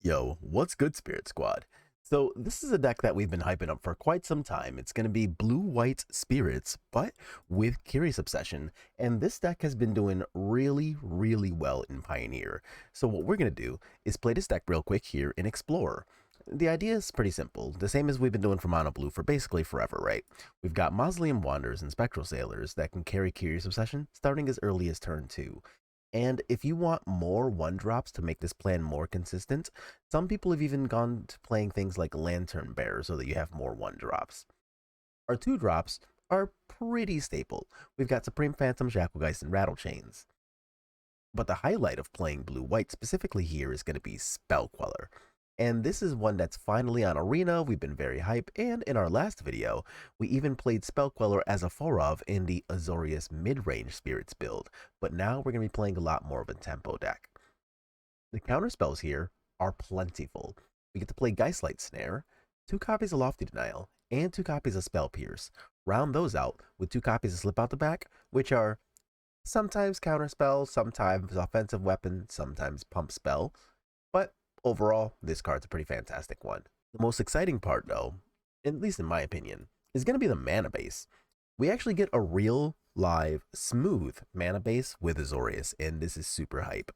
Yo, what's good, Spirit Squad? So, this is a deck that we've been hyping up for quite some time. It's going to be blue-white spirits, but with Curious Obsession. And this deck has been doing really well in Pioneer. So, what we're going to do is play this deck real quick here in Explorer. The idea is pretty simple, the same as we've been doing for Mono Blue for basically forever, right? We've got Mausoleum Wanderers and Spectral Sailors that can carry Curious Obsession starting as early as turn 2. And if you want more one drops to make this plan more consistent, some people have even gone to playing things like Lantern Bearer so that you have more one drops. Our two drops are pretty staple. We've got Supreme Phantom, Jackalgeist, and Rattle Chains. But the highlight of playing blue-white specifically here is going to be Spell Queller. And this is one that's finally on Arena. We've been very hype, and in our last video, we even played Spell Queller as a 4-of in the Azorius mid-range Spirits build, but now we're going to be playing a lot more of a tempo deck. The counter spells here are plentiful. We get to play Geistlight Snare, 2 copies of Lofty Denial, and 2 copies of Spell Pierce. Round those out with 2 copies of Slip Out the Back, which are sometimes counter spell, sometimes offensive weapon, sometimes pump spell, but overall, this card's a pretty fantastic one. The most exciting part, though, at least in my opinion, is going to be the mana base. We actually get a real, live, smooth mana base with Azorius, and this is super hype.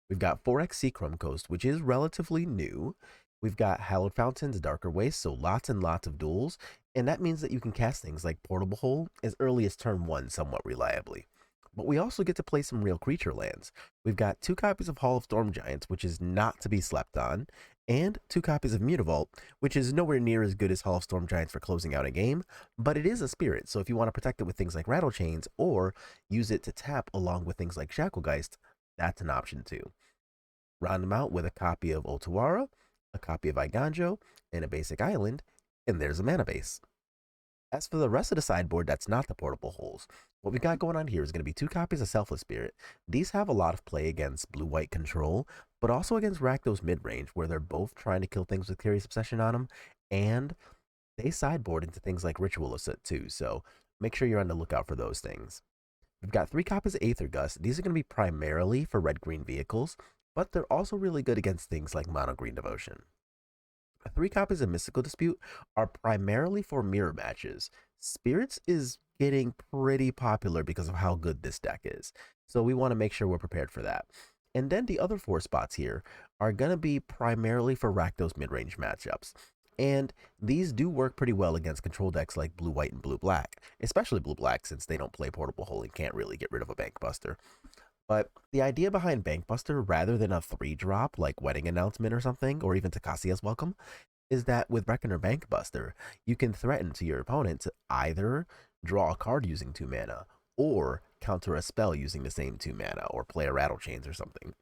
We've got 4x Seachrome Coast, which is relatively new. We've got Hallowed Fountains, Darker Waste, so lots and lots of duels, and that means that you can cast things like Portable Hole as early as turn 1 somewhat reliably. But we also get to play some real creature lands. We've got 2 copies of Hall of Storm Giants, which is not to be slept on, and 2 copies of Mutavault, which is nowhere near as good as Hall of Storm Giants for closing out a game, but it is a spirit, so if you want to protect it with things like Rattle Chains, or use it to tap along with things like Jackalgeist, that's an option too. Round them out with a copy of Otawara, a copy of Iganjo, and a basic island, and there's a mana base. As for the rest of the sideboard that's not the portable holes, what we got going on here is going to be 2 copies of Selfless Spirit. These have a lot of play against blue-white control, but also against Rakdos mid-range, where they're both trying to kill things with Curious Obsession on them, and they sideboard into things like Ritual of Soot too, so make sure you're on the lookout for those things. We've got 3 copies of Aether Gust. These are going to be primarily for red-green vehicles, but they're also really good against things like Mono-Green Devotion. 3 copies of Mystical Dispute are primarily for mirror matches. Spirits is getting pretty popular because of how good this deck is, so we want to make sure we're prepared for that. And then the other 4 spots here are going to be primarily for Rakdos mid-range matchups. And these do work pretty well against control decks like blue-white and blue-black, especially blue-black since they don't play Portable Hole and can't really get rid of a Bank Buster. But the idea behind Bankbuster, rather than a 3-drop like Wedding Announcement or something, or even Takasia's Welcome, is that with Reckoner Bankbuster, you can threaten to your opponent to either draw a card using 2 mana, or counter a spell using the same 2 mana, or play a Rattle Chains or something.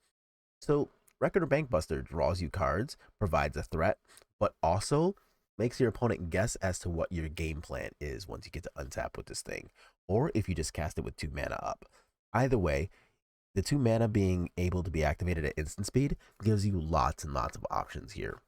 So Reckoner Bankbuster draws you cards, provides a threat, but also makes your opponent guess as to what your game plan is once you get to untap with this thing, or if you just cast it with 2 mana up. Either way, the 2 mana being able to be activated at instant speed gives you lots and lots of options here.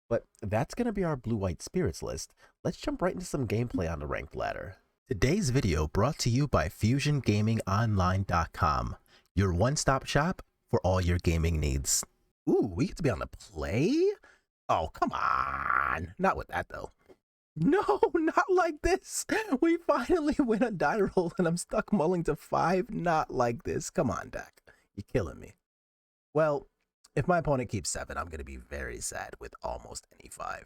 But that's going to be our blue-white spirits list. Let's jump right into some gameplay on the ranked ladder. Today's video brought to you by FusionGamingOnline.com, your one-stop shop for all your gaming needs. Ooh, we get to be on the play? Oh, come on. Not with that, though. No, not like this. We finally win a die roll and I'm stuck mulling to 5. Not like this. Come on, deck. You're killing me. Well, if my opponent keeps 7, I'm going to be very sad with almost any 5.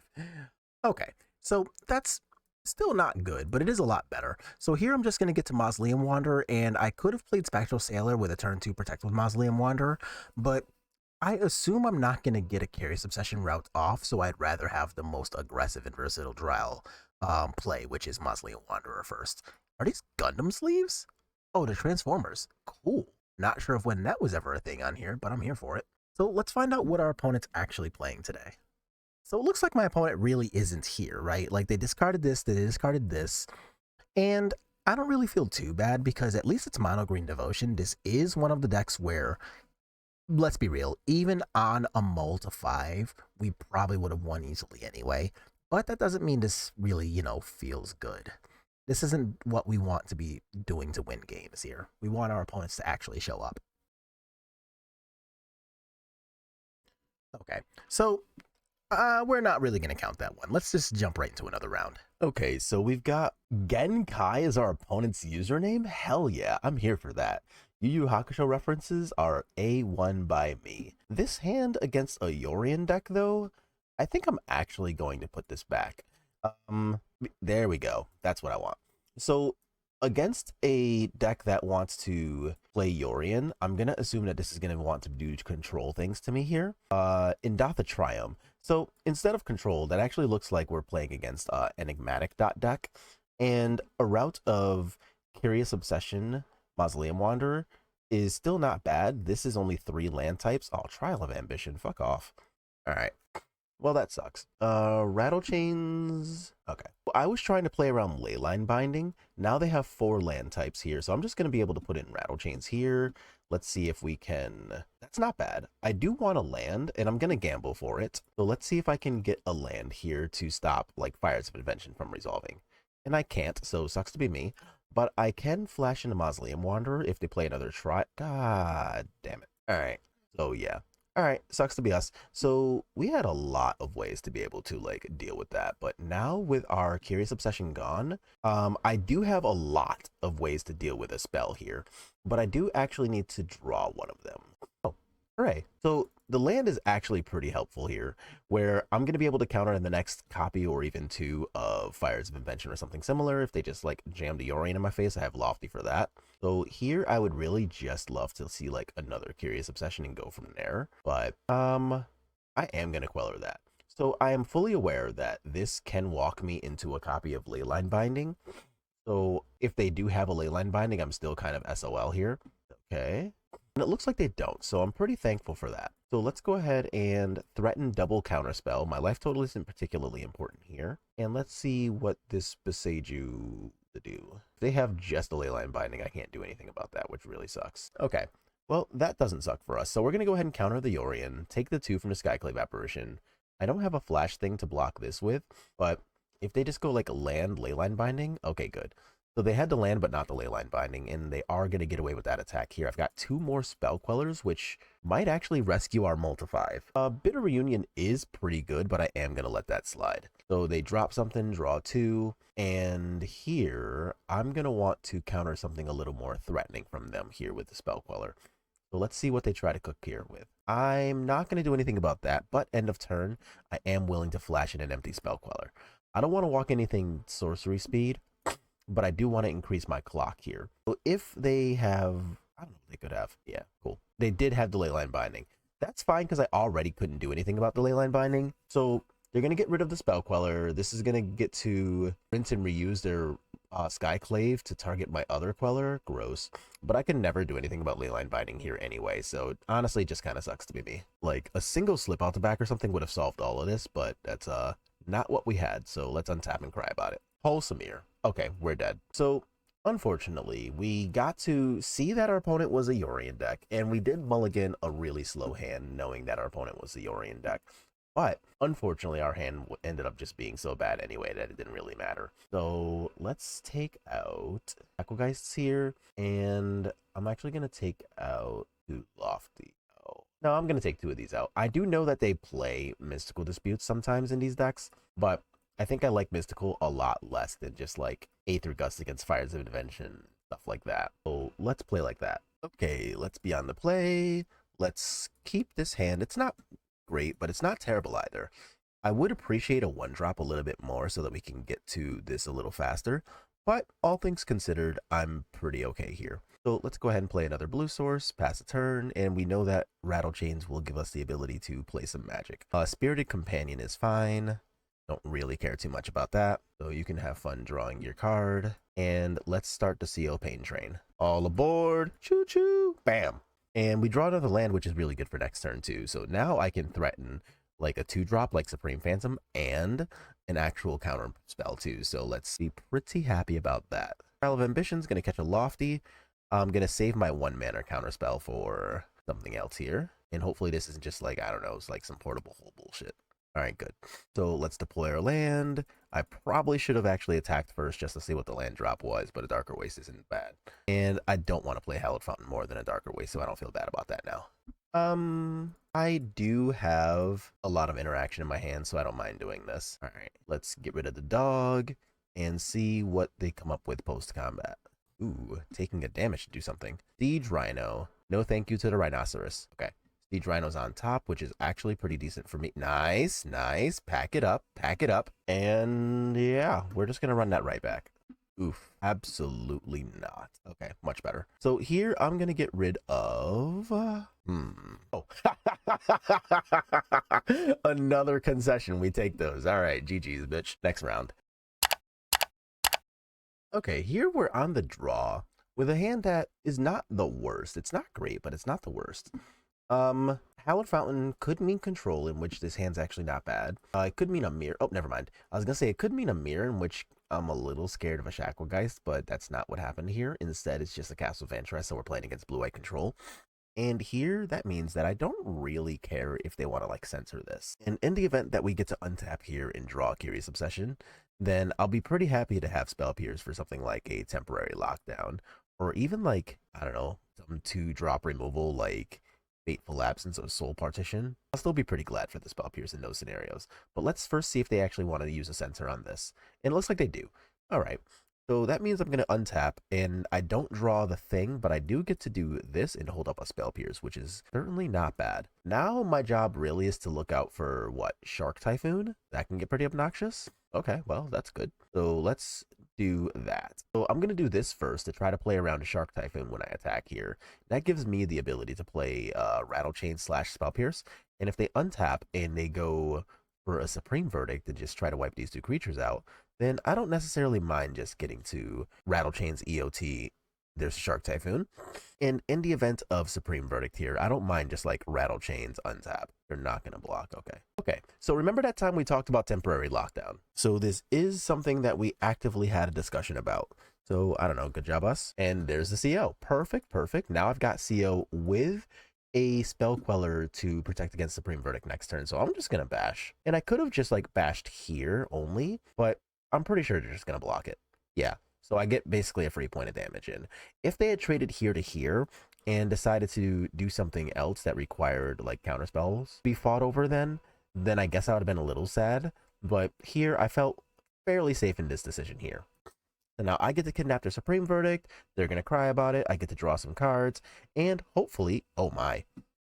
Okay, so that's still not good, but it is a lot better. So here I'm just going to get to Mausoleum Wanderer, and I could have played Spectral Sailor with a turn 2 Protect with Mausoleum Wanderer, but I assume I'm not going to get a Curious Obsession route off, so I'd rather have the most aggressive and versatile Drow play, which is Mausoleum Wanderer first. Are these Gundam sleeves? Oh, the Transformers. Cool. Not sure if when that was ever a thing on here, but I'm here for it. So let's find out what our opponent's actually playing today. So it looks like my opponent really isn't here, right? Like they discarded this, they discarded this, and I don't really feel too bad because at least it's Mono Green Devotion. This is one of the decks where, let's be real, even on a mull to 5, we probably would have won easily anyway. But that doesn't mean this really, feels good. This isn't what we want to be doing to win games here. We want our opponents to actually show up. Okay, so we're not really going to count that one. Let's just jump right into another round. Okay, so we've got Genkai as our opponent's username. Hell yeah, I'm here for that. Yu Yu Hakusho references are A1 by me. This hand against a Yorion deck, though, I think I'm actually going to put this back. There we go. That's what I want. So against a deck that wants to play Yorion, I'm going to assume that this is going to want to do control things to me here. Indatha Triumph. So instead of control, that actually looks like we're playing against enigmatic deck. And a route of Curious Obsession, Mausoleum Wanderer is still not bad. This is only 3 land types. Oh, Trial of Ambition. Fuck off. All right. Well, that sucks. Rattle Chains. Okay. Well, I was trying to play around Leyline Binding. Now they have 4 land types here, so I'm just going to be able to put in Rattle Chains here. Let's see if we can... That's not bad. I do want a land, and I'm going to gamble for it. So let's see if I can get a land here to stop, like, Fires of Invention from resolving. And I can't, so sucks to be me. But I can flash into Mausoleum Wanderer if they play another try. God damn it. All right. So, yeah. All right, sucks to be us. So we had a lot of ways to be able to like deal with that, but now with our Curious Obsession gone, I do have a lot of ways to deal with a spell here, but I do actually need to draw one of them. Oh, hooray. So the land is actually pretty helpful here, where I'm going to be able to counter in the next copy or even 2 of Fires of Invention or something similar. If they just like jam the Yorion in my face, I have Lofty for that. So here I would really just love to see like another Curious Obsession and go from there. But I am going to Queller that. So I am fully aware that this can walk me into a copy of Leyline Binding. So if they do have a Leyline Binding, I'm still kind of SOL here. Okay. And it looks like they don't, so I'm pretty thankful for that. So let's go ahead and threaten double counterspell. My life total isn't particularly important here. And let's see what this Beseiju to do. If they have just a Leyline Binding, I can't do anything about that, which really sucks. Okay, well, that doesn't suck for us. So we're going to go ahead and counter the Yorion, take the 2 from the Skyclave Apparition. I don't have a flash thing to block this with, but if they just go like land Leyline Binding, okay, good. So they had to land, but not the Leyline Binding, and they are going to get away with that attack here. I've got 2 more Spell Quellers, which might actually rescue our Multi-5. Bitter Reunion is pretty good, but I am going to let that slide. So they drop something, draw 2, and here I'm going to want to counter something a little more threatening from them here with the Spell Queller. So let's see what they try to cook here with. I'm not going to do anything about that, but end of turn, I am willing to flash in an empty Spell Queller. I don't want to walk anything sorcery speed, but I do want to increase my clock here. So if they have, I don't know what they could have. Yeah, cool. They did have the Leyline Binding. That's fine because I already couldn't do anything about the Leyline Binding. So they're going to get rid of the Spell Queller. This is going to get to rinse and reuse their Skyclave to target my other Queller. Gross. But I can never do anything about Leyline Binding here anyway. So honestly, it just kind of sucks to be me. Like a single slip out the back or something would have solved all of this, but that's not what we had. So let's untap and cry about it. Wholesomer. Okay, we're dead. So, unfortunately, we got to see that our opponent was a Yorion deck, and we did mulligan a really slow hand knowing that our opponent was a Yorion deck. But, unfortunately, our hand ended up just being so bad anyway that it didn't really matter. So, let's take out Equigeists here, and I'm actually going to take out Lofty. No, I'm going to take 2 of these out. I do know that they play Mystical Disputes sometimes in these decks, but I think I like Mystical a lot less than just like Aether Gust against Fires of Invention, stuff like that. So let's play like that. Okay, let's be on the play. Let's keep this hand. It's not great, but it's not terrible either. I would appreciate a 1-drop a little bit more so that we can get to this a little faster. But all things considered, I'm pretty okay here. So let's go ahead and play another blue source, pass a turn, and we know that Rattle Chains will give us the ability to play some magic. Spirited Companion is fine. Don't really care too much about that. So you can have fun drawing your card. And let's start the CO Pain Train. All aboard! Choo-choo! Bam! And we draw another land, which is really good for next turn too. So now I can threaten like a 2-drop like Supreme Phantom and an actual counter spell too. So let's be pretty happy about that. Trial of Ambition's going to catch a Lofty. I'm going to save my 1-mana counter spell for something else here. And hopefully this isn't just like, I don't know, it's like some portable hole bullshit. All right, good. So let's deploy our land. I probably should have actually attacked first just to see what the land drop was, but a Darker Waste isn't bad. And I don't want to play Hallowed Fountain more than a Darker Waste, so I don't feel bad about that now. I do have a lot of interaction in my hand, so I don't mind doing this. All right, let's get rid of the dog and see what they come up with post-combat. Ooh, taking a damage to do something. Siege Rhino. No thank you to the Rhinoceros. Okay. Siege Rhino's on top, which is actually pretty decent for me. Nice, nice. Pack it up, pack it up. And yeah, we're just going to run that right back. Oof, absolutely not. Okay, much better. So here I'm going to get rid of... Oh, another concession. We take those. All right, GG's, bitch. Next round. Okay, here we're on the draw with a hand that is not the worst. It's not great, but it's not the worst. Hallowed Fountain could mean control, in which this hand's actually not bad. It could mean a mirror. Oh, never mind. I was gonna say it could mean a mirror, in which I'm a little scared of a Shacklegeist, but that's not what happened here. Instead, it's just a Castle of Vantress, so we're playing against blue-white control. And here, that means that I don't really care if they want to, like, censor this. And in the event that we get to untap here and draw a Curious Obsession, then I'll be pretty happy to have Spell Pierce for something like a temporary lockdown, or even, like, I don't know, some 2-drop removal, like Fateful Absence or Soul Partition. I'll still be pretty glad for the Spell Pierce in those scenarios. But let's first see if they actually want to use a censor on this. And it looks like they do. All right. So that means I'm going to untap, and I don't draw the thing, but I do get to do this and hold up a Spell Pierce, which is certainly not bad. Now my job really is to look out for, what, Shark Typhoon? That can get pretty obnoxious. Okay, well, that's good. So let's do that. So I'm going to do this first to try to play around a Shark Typhoon when I attack here. That gives me the ability to play Rattle Chain / Spell Pierce, and if they untap and they go for a Supreme Verdict and just try to wipe these 2 creatures out, then I don't necessarily mind just getting to Rattle Chain's EOT. There's a Shark Typhoon. And in the event of Supreme Verdict here, I don't mind just like Rattle Chains untap. They're not going to block. Okay. Okay. So remember that time we talked about temporary lockdown. So this is something that we actively had a discussion about. So I don't know. Good job, us. And there's the CO. Perfect. Perfect. Now I've got CO with a Spell Queller to protect against Supreme Verdict next turn. So I'm just going to bash. And I could have just like bashed here only, but I'm pretty sure they're just going to block it. Yeah. So I get basically a free point of damage in. If they had traded here to here and decided to do something else that required like counter spells to be fought over, then I guess I would have been a little sad. But here I felt fairly safe in this decision here. So now I get to kidnap their Supreme Verdict. They're going to cry about it. I get to draw some cards. And hopefully, oh my,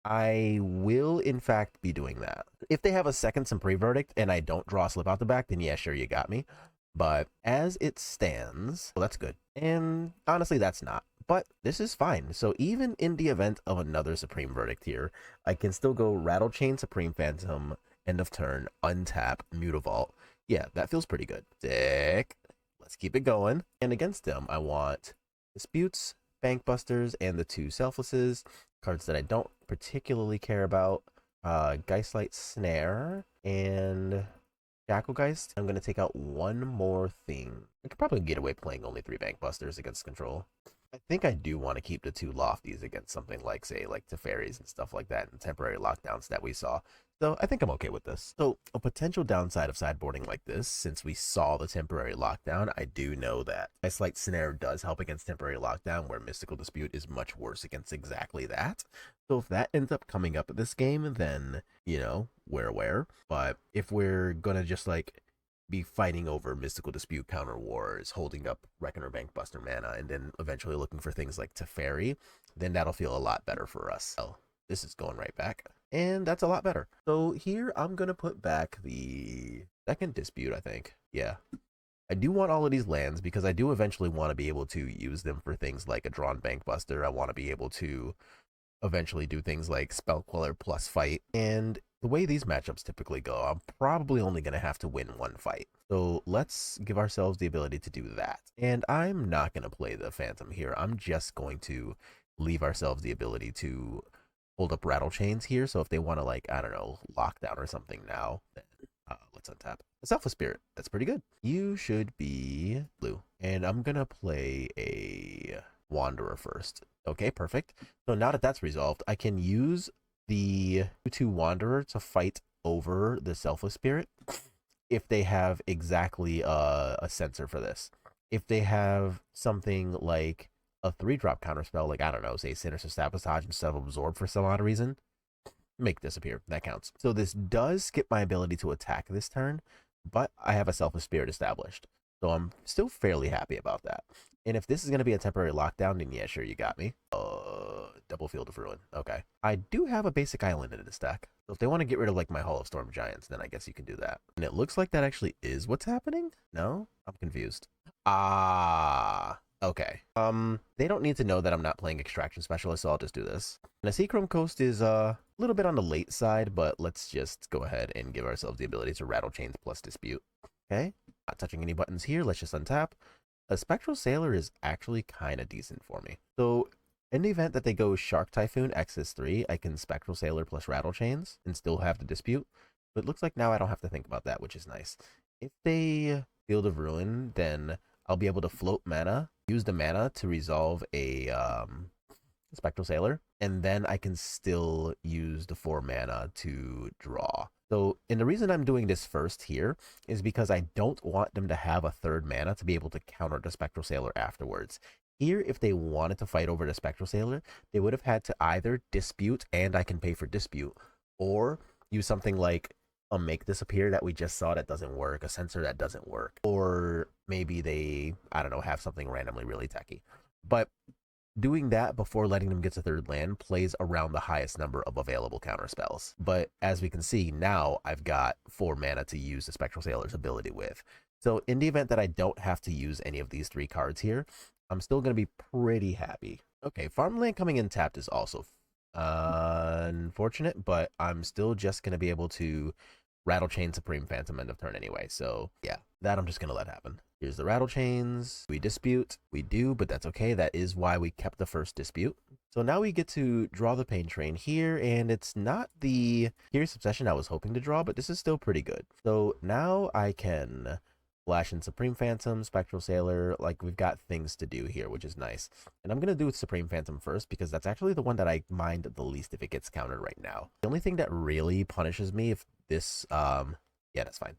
I will in fact be doing that. If they have a second Supreme Verdict and I don't draw a slip out the back, then yeah, sure, you got me. But as it stands, well, that's good. And honestly, that's not. But this is fine. So even in the event of another Supreme Verdict here, I can still go Rattle Chain, Supreme Phantom, end of turn, untap, Mutavault. Yeah, that feels pretty good. Sick. Let's keep it going. And against them, I want Disputes, Bankbusters, and the 2 Selflesses. Cards that I don't particularly care about. Geistlight Snare and Shacklegeist. I'm going to take out one more thing. I could probably get away playing only 3 Bankbusters against control. I think I do want to keep the 2 Lofties against something like, say, like Teferis and stuff like that, and temporary lockdowns that we saw. So I think I'm okay with this. So a potential downside of sideboarding like this, since we saw the temporary lockdown, I do know that Geistlight Snare does help against temporary lockdown, where Mystical Dispute is much worse against exactly that. So if that ends up coming up at this game, then, you know, we're aware. But if we're gonna just like be fighting over Mystical Dispute counter wars, holding up Reckoner Bankbuster mana, and then eventually looking for things like Teferi, then that'll feel a lot better for us. Oh, this is going right back. And that's a lot better. So here I'm going to put back the second Dispute, I think. Yeah. I do want all of these lands because I do eventually want to be able to use them for things like a drawn Bankbuster. I want to be able to eventually do things like Spell Queller plus fight. And the way these matchups typically go, I'm probably only going to have to win one fight. So let's give ourselves the ability to do that. And I'm not going to play the Phantom here. I'm just going to leave ourselves the ability to hold up Rattle Chains here. So if they want to, like, I don't know, lockdown or something now, then let's untap a Selfless Spirit. That's pretty good. You should be blue. And I'm going to play a Wanderer first. Okay, perfect. So now that that's resolved, I can use the 2/2 Wanderer to fight over the Selfless Spirit if they have exactly a censor for this. If they have something like a 3-drop counterspell, like, I don't know, say Sinister Sabotage instead of Absorb for some odd reason, make disappear. That counts. So this does skip my ability to attack this turn, but I have a Selfless Spirit established. So I'm still fairly happy about that. And if this is going to be a temporary lockdown, then yeah, sure, you got me. Double Field of Ruin. Okay. I do have a basic island in this deck. So if they want to get rid of like my Hall of Storm Giants, then I guess you can do that. And it looks like that actually is what's happening. No? I'm confused. Ah, okay. They don't need to know that I'm not playing Extraction Specialist, so I'll just do this. And a Seachrome Coast is a little bit on the late side, but let's just go ahead and give ourselves the ability to Rattle Chains plus Dispute. Okay. Not touching any buttons here. Let's just untap. A Spectral Sailor is actually kind of decent for me. So in the event that they go Shark Typhoon X's3, I can Spectral Sailor plus Rattle Chains and still have the Dispute. But it looks like now I don't have to think about that, which is nice. If they Field of Ruin, then I'll be able to float mana, use the mana to resolve a Spectral Sailor, and then I can still use the 4 mana to draw. So, and the reason I'm doing this first here is because I don't want them to have a 3rd mana to be able to counter the Spectral Sailor afterwards. Here, if they wanted to fight over the Spectral Sailor, they would have had to either Dispute, and I can pay for Dispute, or use something like a Make Disappear that we just saw that doesn't work, a Censor that doesn't work, or maybe they, I don't know, have something randomly really techy. But doing that before letting them get to 3rd land plays around the highest number of available counter spells. But as we can see, now I've got 4 mana to use the Spectral Sailor's ability with. So in the event that I don't have to use any of these 3 cards here, I'm still going to be pretty happy. Okay, farmland coming in tapped is also unfortunate, but I'm still just going to be able to Rattle Chain Supreme Phantom end of turn anyway. So yeah, that I'm just going to let happen. Here's the Rattle Chains. We Dispute. We do, but that's okay. That is why we kept the first Dispute. So now we get to draw the Pain Train here, and it's not the Curious Obsession I was hoping to draw, but this is still pretty good. So now I can flash in Supreme Phantom, Spectral Sailor. Like, we've got things to do here, which is nice. And I'm going to do Supreme Phantom first, because that's actually the one that I mind the least if it gets countered right now. The only thing that really punishes me if this, yeah, that's fine.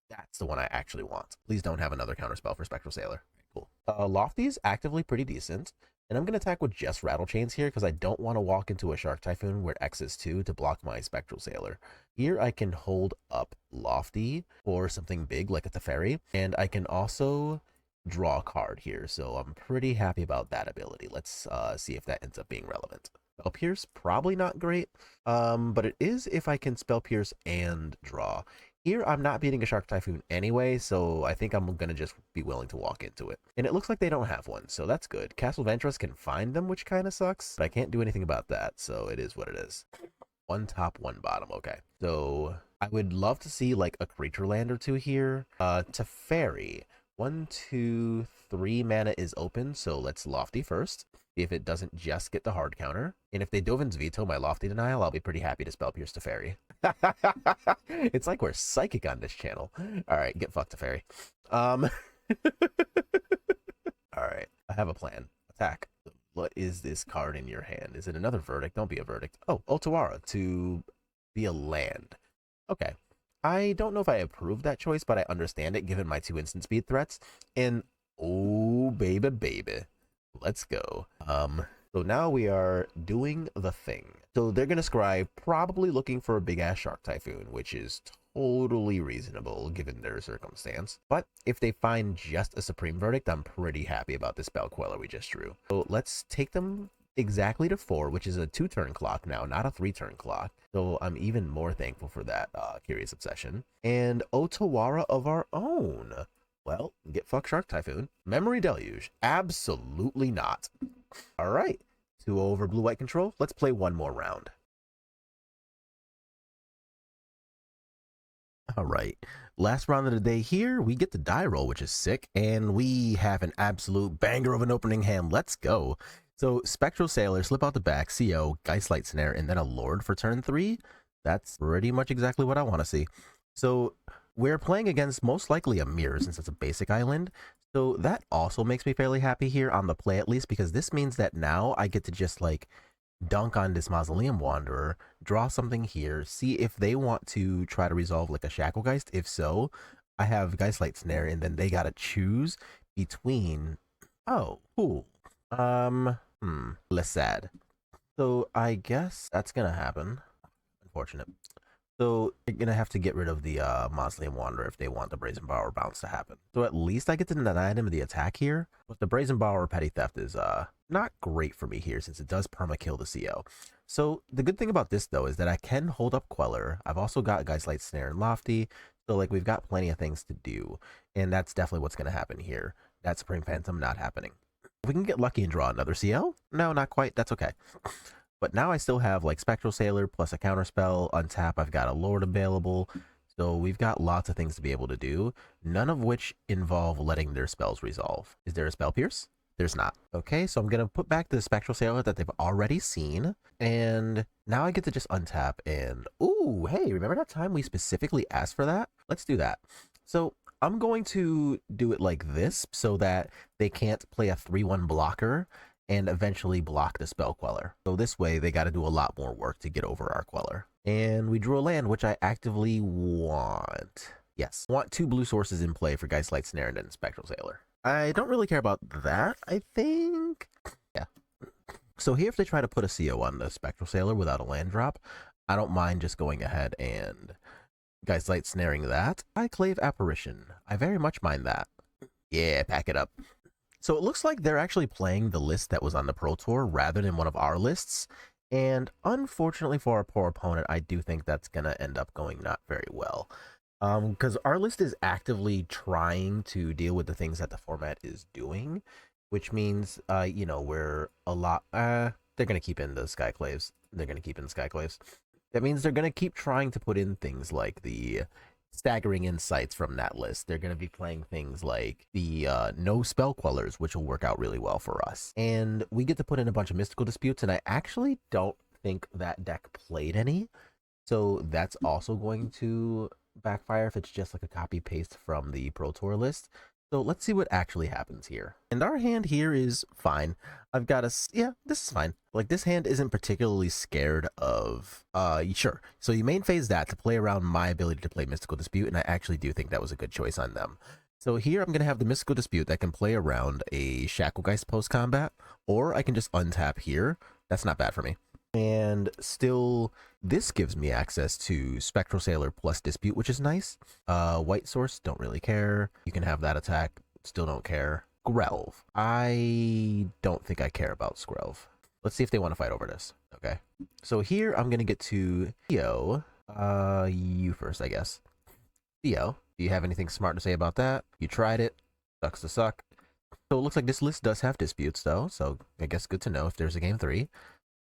That's the one I actually want. Please don't have another counterspell for Spectral Sailor. Cool. Lofty's actively pretty decent. And I'm going to attack with just Rattle Chains here because I don't want to walk into a Shark Typhoon where X is 2 to block my Spectral Sailor. Here I can hold up Lofty or something big like a Teferi. And I can also draw a card here. So I'm pretty happy about that ability. Let's see if that ends up being relevant. Spell Pierce, probably not great. But it is if I can Spell Pierce and draw. Here, I'm not beating a Shark Typhoon anyway, so I think I'm going to just be willing to walk into it. And it looks like they don't have one, so that's good. Castle Ventress can find them, which kind of sucks, but I can't do anything about that, so it is what it is. 1 top, 1 bottom, okay. So I would love to see, like, a creature land or 2 here. Teferi. 1, 2, 3 mana is open, so let's Lofty first. See if it doesn't just get the hard counter. And if they Dovin's Veto my Lofty Denial, I'll be pretty happy to Spell Pierce Teferi. It's like we're psychic on this channel. Alright, get fucked, Teferi. Alright, I have a plan. Attack. What is this card in your hand? Is it another Verdict? Don't be a Verdict. Oh, Otawara to be a land. Okay. I don't know if I approve that choice, but I understand it given my 2 instant speed threats. And oh, baby. Let's go. So now we are doing the thing. So they're going to scry, probably looking for a big-ass Shark Typhoon, which is totally reasonable given their circumstance. But if they find just a Supreme Verdict, I'm pretty happy about this Spell Queller we just drew. So let's take them exactly to 4, which is a 2-turn clock now, not a 3-turn clock. So I'm even more thankful for that Curious Obsession. And Otawara of our own. Well, get fuck Shark Typhoon. Memory Deluge. Absolutely not. All right. 2 over blue-white control. Let's play one more round. All right. Last round of the day here. We get the die roll, which is sick. And we have an absolute banger of an opening hand. Let's go. So Spectral Sailor, slip out the back, CO, Geistlight Snare, and then a Lord for turn 3. That's pretty much exactly what I want to see. So we're playing against most likely a mirror since it's a basic island. So that also makes me fairly happy here on the play at least, because this means that now I get to just like dunk on this Mausoleum Wanderer, draw something here, see if they want to try to resolve like a Shacklegeist. If so, I have Geistlight Snare, and then they got to choose between, oh, cool. Less sad. So I guess that's gonna happen. Unfortunate. So you're gonna have to get rid of the Mausoleum Wanderer if they want the Brazen Borrower bounce to happen. So at least I get to deny them the attack here. But the Brazen Borrower Petty Theft is not great for me here since it does perma-kill the CO. So the good thing about this though is that I can hold up Queller. I've also got Geistlight Snare and Lofty. So like we've got plenty of things to do. And that's definitely what's gonna happen here. That Supreme Phantom not happening. We can get lucky and draw another CL? No, not quite. That's okay. But now I still have like Spectral Sailor plus a counterspell. Untap, I've got a Lord available. So we've got lots of things to be able to do, none of which involve letting their spells resolve. Is there a Spell Pierce? There's not. Okay, so I'm going to put back the Spectral Sailor that they've already seen. And now I get to just untap and, ooh, hey, remember that time we specifically asked for that? Let's do that. So I'm going to do it like this so that they can't play a 3/1 blocker and eventually block the Spell Queller. So this way, they got to do a lot more work to get over our Queller. And we drew a land, which I actively want. Yes, want 2 blue sources in play for Geistlight Snare and then Spectral Sailor. I don't really care about that, I think. Yeah. So here, if they try to put a CO on the Spectral Sailor without a land drop, I don't mind just going ahead and Geistlight Snaring that. Cyclave Apparition. I very much mind that. Yeah, pack it up. So it looks like they're actually playing the list that was on the Pro Tour rather than one of our lists. And unfortunately for our poor opponent, I do think that's going to end up going not very well. Because our list is actively trying to deal with the things that the format is doing, which means, you know, we're a lot, they're going to keep in the Skyclaves. They're going to keep in the Skyclaves. That means they're going to keep trying to put in things like the Staggering Insights from that list. They're going to be playing things like the no Spell Quellers, which will work out really well for us. And we get to put in a bunch of Mystical Disputes, and I actually don't think that deck played any. So that's also going to backfire if it's just like a copy-paste from the Pro Tour list. So let's see what actually happens here. And our hand here is fine. I've got a, yeah, this is fine. Like this hand isn't particularly scared of, sure. So you main phase that to play around my ability to play Mystical Dispute, and I actually do think that was a good choice on them. So here I'm going to have the Mystical Dispute that can play around a Shacklegeist post-combat, or I can just untap here. That's not bad for me. And still, this gives me access to Spectral Sailor plus Dispute, which is nice. White Source, don't really care. You can have that attack, still don't care. Skrelv, I don't think I care about Skrelv. Let's see if they want to fight over this. Okay, so here I'm going to get to Theo. You first, I guess. Theo, do you have anything smart to say about that? You tried it. Sucks to suck. So it looks like this list does have disputes, though, so I guess good to know if there's a game 3.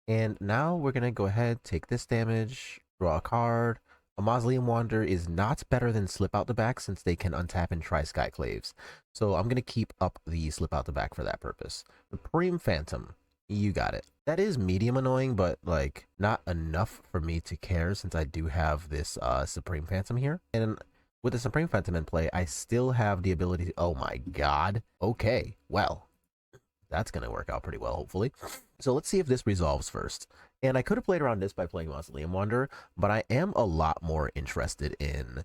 And now we're going to go ahead, take this damage, draw a card. A Mausoleum Wanderer is not better than Slip Out the Back since they can untap and try Skyclaves. So I'm going to keep up the Slip Out the Back for that purpose. Supreme Phantom, you got it. That is medium annoying, but like not enough for me to care since I do have this Supreme Phantom here. And with the Supreme Phantom in play, I still have the ability to, oh my god. Okay, well, that's going to work out pretty well, hopefully. So let's see if this resolves first. And I could have played around this by playing Mausoleum Wanderer, but I am a lot more interested in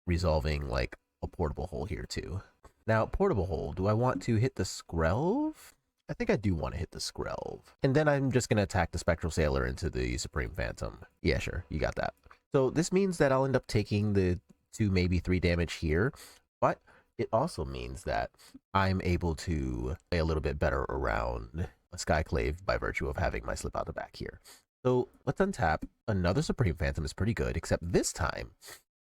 resolving like a Portable Hole here too. Now, Portable Hole, do I want to hit the Skrelv? I think I do want to hit the Skrelv. And then I'm just going to attack the Spectral Sailor into the Supreme Phantom. Yeah, sure, you got that. So this means that I'll end up taking the 2, maybe 3 damage here, but it also means that I'm able to play a little bit better around a Skyclave by virtue of having my Slip Out the Back here. So let's untap. Another Supreme Phantom is pretty good, except this time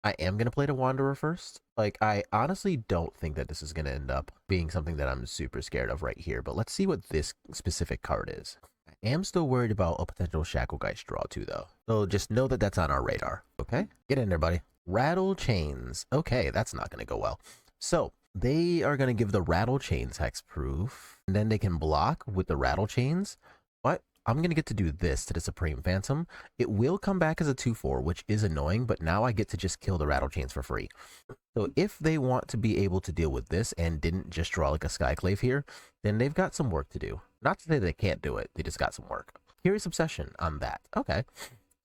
I am going to play the Wanderer first. Like, I honestly don't think that this is going to end up being something that I'm super scared of right here, but let's see what this specific card is. I am still worried about a potential Shacklegeist draw too, though. So just know that that's on our radar. Okay? Get in there, buddy. Rattle Chains. Okay, that's not going to go well. So they are going to give the Rattle Chains hexproof, and then they can block with the Rattle Chains. But I'm going to get to do this to the Supreme Phantom. It will come back as a 2/4, which is annoying, but now I get to just kill the Rattle Chains for free. So if they want to be able to deal with this and didn't just draw like a Skyclave here, then they've got some work to do. Not to say they can't do it, they just got some work. Curious Obsession on that. Okay.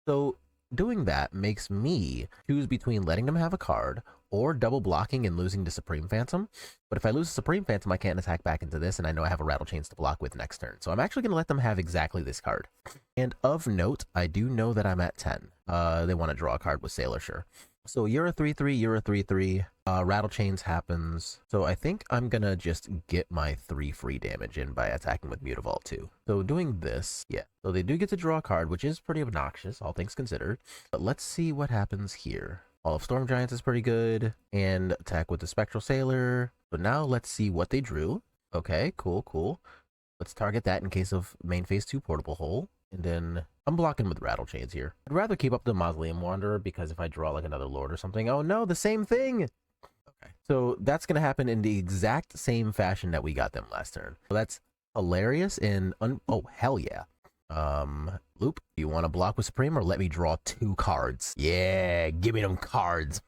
So doing that makes me choose between letting them have a card or double blocking and losing the Supreme Phantom. But if I lose the Supreme Phantom, I can't attack back into this, and I know I have a Rattle Chains to block with next turn. So I'm actually going to let them have exactly this card. And of note, I do know that I'm at 10. They want to draw a card with Sailor, sure. So you're a 3/3, you're a 3/3. Rattle Chains happens. So I think I'm gonna just get my 3 free damage in by attacking with Mutavault too. So doing this, yeah. So they do get to draw a card, which is pretty obnoxious, all things considered. But let's see what happens here. All of Storm Giants is pretty good. And attack with the Spectral Sailor. So now let's see what they drew. Okay, cool, cool. Let's target that in case of main phase 2 Portable Hole. And then I'm blocking with Rattle Chains here. I'd rather keep up the Mausoleum Wanderer because if I draw like another Lord or something, oh no, the same thing! Okay. So that's going to happen in the exact same fashion that we got them last turn. So that's hilarious and oh, hell yeah. Loop, you want to block with Supreme or let me draw 2 cards? Yeah, give me them cards.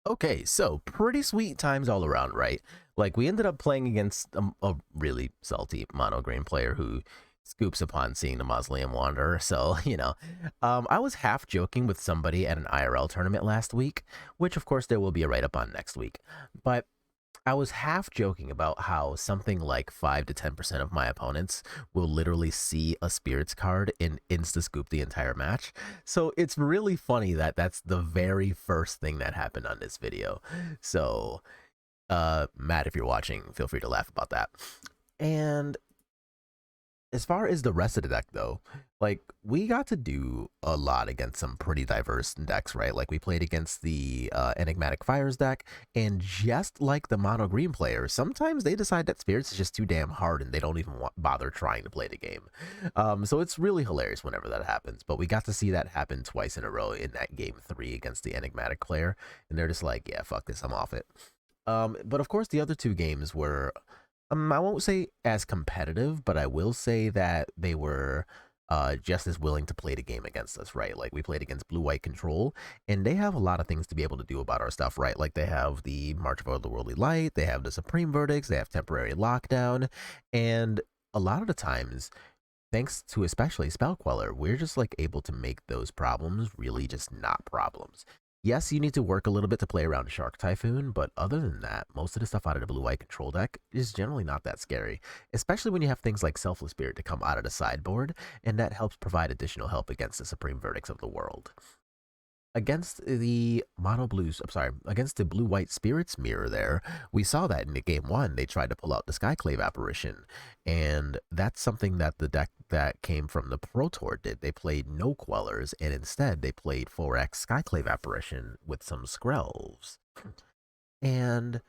Okay, so pretty sweet times all around, right? Like, we ended up playing against a really salty mono green player who scoops upon seeing the Mausoleum Wanderer. So, you know, I was half joking with somebody at an IRL tournament last week, which of course there will be a write-up on next week. But I was half joking about how something like 5 to 10% of my opponents will literally see a Spirits card and insta-scoop the entire match. So it's really funny that that's the very first thing that happened on this video. So, Matt, if you're watching, feel free to laugh about that. And as far as the rest of the deck, though, like, we got to do a lot against some pretty diverse decks, right? Like, we played against the Enigmatic Fires deck, and just like the mono green players, sometimes they decide that Spirits is just too damn hard and they don't even bother trying to play the game. So it's really hilarious whenever that happens, but we got to see that happen twice in a row in that game 3 against the Enigmatic player, and they're just like, yeah, fuck this, I'm off it. But of course, the other 2 games were, I won't say as competitive, but I will say that they were just as willing to play the game against us, right? Like, we played against Blue-White Control, and they have a lot of things to be able to do about our stuff, right? Like, they have the March of Otherworldly Light, they have the Supreme Verdicts, they have Temporary Lockdown, and a lot of the times, thanks to especially Spell Queller, we're just like able to make those problems really just not problems. Yes, you need to work a little bit to play around Shark Typhoon, but other than that, most of the stuff out of the Blue-White Control deck is generally not that scary, especially when you have things like Selfless Spirit to come out of the sideboard, and that helps provide additional help against the Supreme Verdicts of the world. Against the against the Blue-White Spirits mirror there, we saw that in the game 1, they tried to pull out the Skyclave Apparition, and that's something that the deck that came from the Pro Tour did. They played no Quellers, and instead they played 4X Skyclave Apparition with some Skrells. And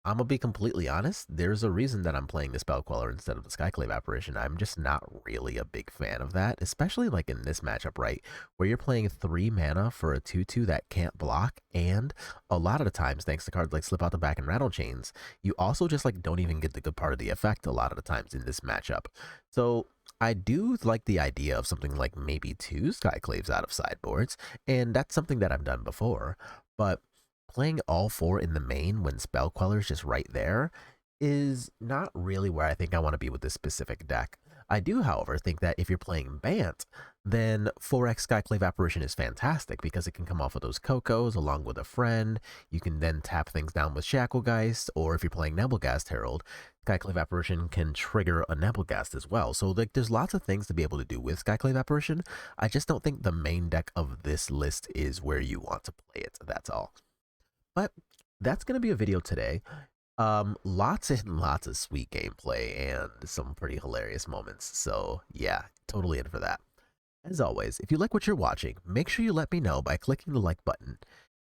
I'm gonna be completely honest, there's a reason that I'm playing the Spell Queller instead of the Skyclave Apparition. I'm just not really a big fan of that, especially like in this matchup, right? Where you're playing 3 mana for a 2/2 that can't block, and a lot of the times, thanks to cards like Slip Out the Back and Rattle Chains, you also just like don't even get the good part of the effect a lot of the times in this matchup. So I do like the idea of something like maybe 2 Skyclaves out of sideboards, and that's something that I've done before, but playing all 4 in the main when Spell Queller's just right there is not really where I think I want to be with this specific deck. I do, however, think that if you're playing Bant, then 4X Skyclave Apparition is fantastic because it can come off of those Cocos along with a friend. You can then tap things down with Shacklegeist, or if you're playing Nebelgast Herald, Skyclave Apparition can trigger a Nebelgast as well. So like, there's lots of things to be able to do with Skyclave Apparition. I just don't think the main deck of this list is where you want to play it, that's all. But that's going to be a video today. Lots and lots of sweet gameplay and some pretty hilarious moments. So yeah, totally in for that. As always, if you like what you're watching, make sure you let me know by clicking the like button.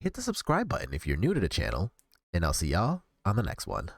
Hit the subscribe button if you're new to the channel, and I'll see y'all on the next one.